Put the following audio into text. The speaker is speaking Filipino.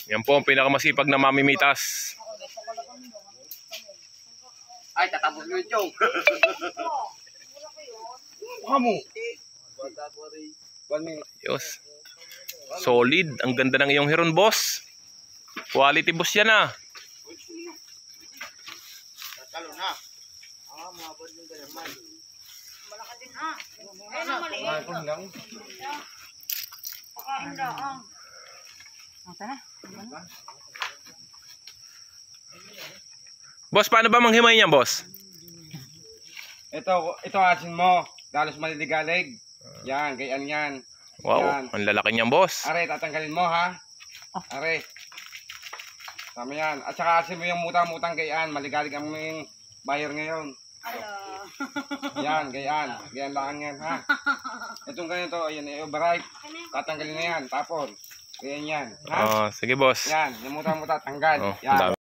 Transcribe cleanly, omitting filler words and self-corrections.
Yan po ang pinakamasipag na mamimitas. Ay, tatapos mo yung chong. Kamu. Yos. Solid. Ang ganda ng iyong hiron, boss. Quality boss yan ah. Tatalo na. Mabot yung ganaman. Malaka din ha. Ayun ang maliit. Ayun lang. Pakain lang. Tara. Boss, paano ba manghimay niyan, boss? Ito asin mo. Dalos maliligalig. Yan, gayaan yan. Wow, Yan. ang lalaki niyan, boss. Are, tatanggalin mo ha. Are. Tama yan. At saka asin mo yung mutang-mutang gayaan. Maligalig ang yung buyer ngayon. Yan, gayaan. Gayaan lang yan ha. Itong ganito, ayan, overripe. Tatanggalin na yan. Tapon. Gayaan yan. Ha? Sige, boss. Yan, yung mutang-muta, tanggal. Oh, Yan.